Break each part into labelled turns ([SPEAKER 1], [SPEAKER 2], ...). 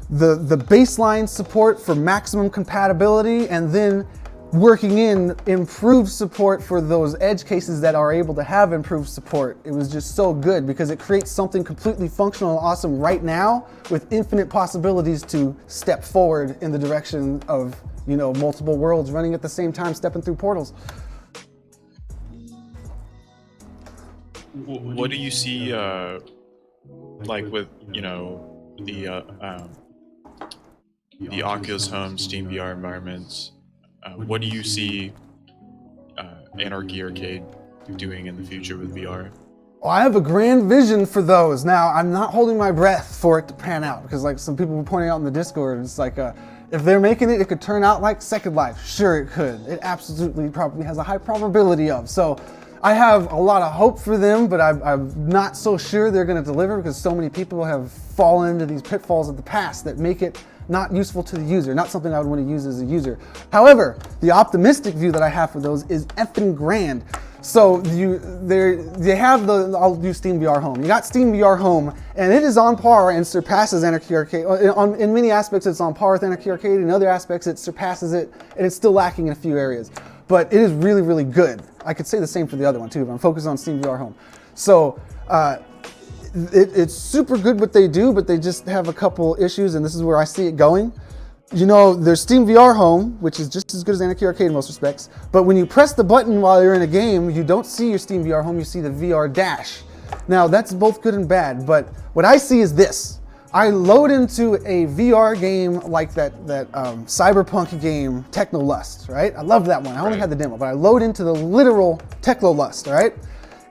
[SPEAKER 1] the baseline support for maximum compatibility, and then working in improved support for those edge cases that are able to have improved support. It was just so good because it creates something completely functional and awesome right now with infinite possibilities to step forward in the direction of, you know, multiple worlds running at the same time, stepping through portals.
[SPEAKER 2] What do you see, like with, you know, the Oculus Home SteamVR environments? What do you see AArcade doing in the future with VR?
[SPEAKER 1] Well, I have a grand vision for those. Now, I'm not holding my breath for it to pan out because, like some people were pointing out in the Discord, it's like if they're making it, it could turn out like Second Life. Sure, it could. It absolutely probably has a high probability of. So I have a lot of hope for them, but I'm not so sure they're going to deliver because so many people have fallen into these pitfalls of the past that make it not useful to the user, not something I would want to use as a user. However, the optimistic view that I have for those is effing grand. So they have I'll do SteamVR Home. You got SteamVR Home, and it is on par and surpasses AArcade. In many aspects, it's on par with AArcade. In other aspects, it surpasses it, and it's still lacking in a few areas. But it is really, really good. I could say the same for the other one too, but I'm focused on SteamVR Home. So it's super good what they do, but they just have a couple issues, and this is where I see it going. You know, there's SteamVR Home, which is just as good as AArcade in most respects, but when you press the button while you're in a game, you don't see your SteamVR Home, you see the VR Dash. Now, that's both good and bad, but what I see is this. I load into a VR game like that cyberpunk game, Technolust, right? I love that one. I only had the demo, but I load into the literal Technolust, right?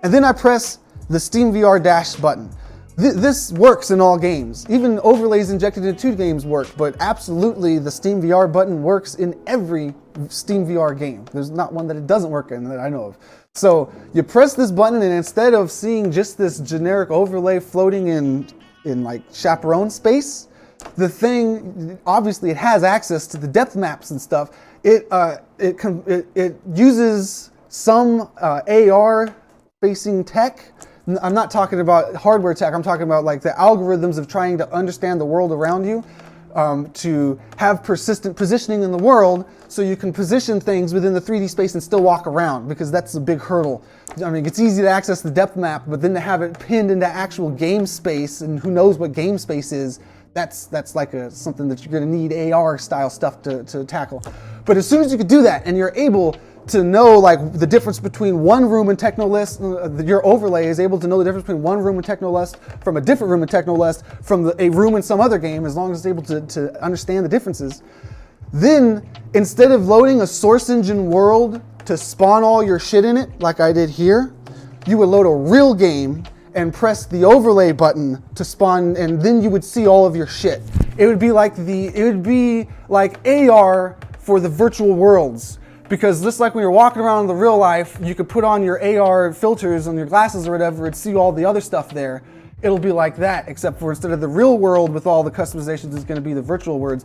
[SPEAKER 1] And then I press the SteamVR Dash button. This works in all games. Even overlays injected into games work, but absolutely the SteamVR button works in every SteamVR game. There's not one that it doesn't work in that I know of. So you press this button, and instead of seeing just this generic overlay floating in like chaperone space, the thing, obviously it has access to the depth maps and stuff. It uses some AR facing tech. I'm not talking about hardware tech, I'm talking about like the algorithms of trying to understand the world around you, to have persistent positioning in the world so you can position things within the 3D space and still walk around, because that's a big hurdle. I mean, it's easy to access the depth map, but then to have it pinned into actual game space, and who knows what game space is, that's like something that you're gonna need AR style stuff to tackle. But as soon as you can do that and you're able to know like the difference between one room in Technolust, your overlay is able to know the difference between one room in Technolust from a different room in Technolust from a room in some other game, as long as it's able to understand the differences. Then instead of loading a source engine world to spawn all your shit in it, like I did here, you would load a real game and press the overlay button to spawn, and then you would see all of your shit. It would be like AR for the virtual worlds. Because just like when you're walking around in the real life, you could put on your AR filters on your glasses or whatever and see all the other stuff there. It'll be like that, except for instead of the real world with all the customizations, it's going to be the virtual worlds.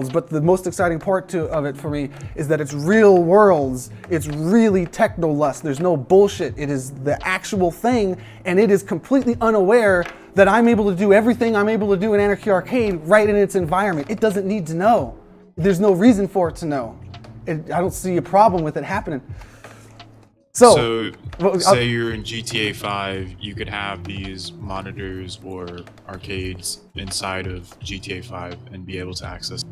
[SPEAKER 1] But the most exciting part of it for me is that it's real worlds. It's really Technolust. There's no bullshit. It is the actual thing, and it is completely unaware that I'm able to do everything I'm able to do in AArcade right in its environment. It doesn't need to know. There's no reason for it to know. I don't see a problem with it happening.
[SPEAKER 2] So say you're in GTA 5, you could have these monitors or arcades inside of GTA 5 and be able to access.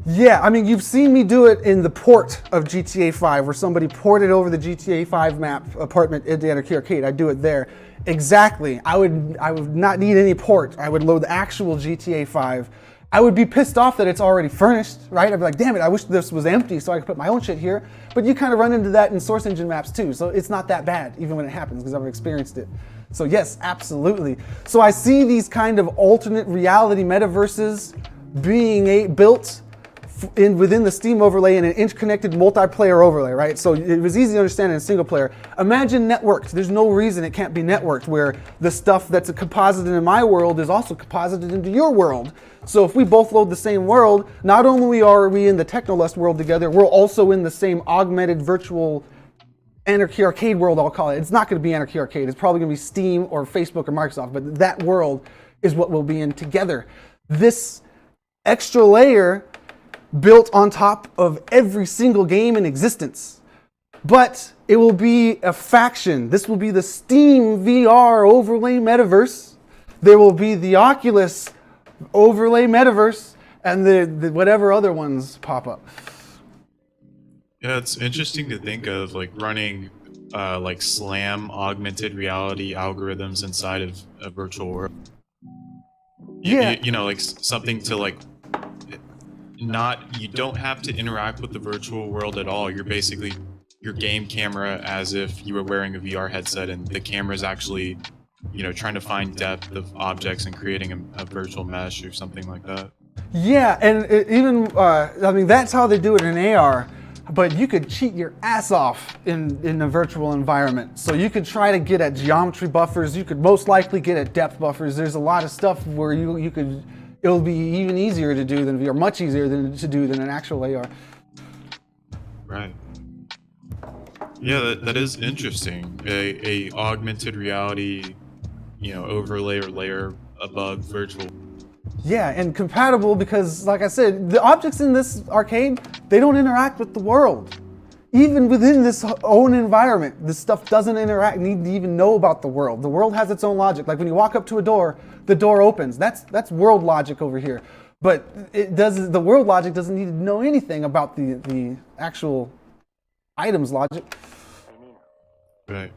[SPEAKER 1] Yeah, I mean, you've seen me do it in the port of GTA 5, where somebody ported over the GTA 5 map apartment into AArcade. I do it there. Exactly. I would not need any port. I would load the actual GTA 5. I would be pissed off that it's already furnished, right? I'd be like, damn it, I wish this was empty so I could put my own shit here. But you kind of run into that in source engine maps too, so it's not that bad, even when it happens, because I've experienced it. So yes, absolutely. So I see these kind of alternate reality metaverses being built within the Steam overlay in an interconnected multiplayer overlay, right? So it was easy to understand in single player. Imagine networked. There's no reason it can't be networked, where the stuff that's composited in my world is also composited into your world. So if we both load the same world, not only are we in the Technolust world together, we're also in the same augmented virtual AArcade world, I'll call it. It's not going to be AArcade. It's probably going to be Steam or Facebook or Microsoft, but that world is what we'll be in together. This extra layer built on top of every single game in existence. But it will be a faction. This will be the SteamVR overlay metaverse. There will be the Oculus overlay metaverse, and the whatever other ones pop up.
[SPEAKER 2] Yeah, it's interesting to think of like running like SLAM augmented reality algorithms inside of a virtual world. You know, like something to like you don't have to interact with the virtual world at all. You're basically your game camera as if you were wearing a VR headset, and the camera is actually, you know, trying to find depth of objects and creating a virtual mesh or something like that.
[SPEAKER 1] Yeah, and I mean, that's how they do it in AR, but you could cheat your ass off in a virtual environment. So you could try to get at geometry buffers. You could most likely get at depth buffers. There's a lot of stuff where it'll be even easier to do than VR, much easier to do than an actual AR.
[SPEAKER 2] Right. Yeah, that is interesting. A augmented reality, you know, overlay or layer above virtual.
[SPEAKER 1] Yeah, and compatible because, like I said, the objects in this arcade, they don't interact with the world. Even within this own environment, this stuff doesn't need to even know about the world. The world has its own logic. Like when you walk up to a door, the door opens. That's world logic over here. But the world logic doesn't need to know anything about the actual items logic.
[SPEAKER 2] Right.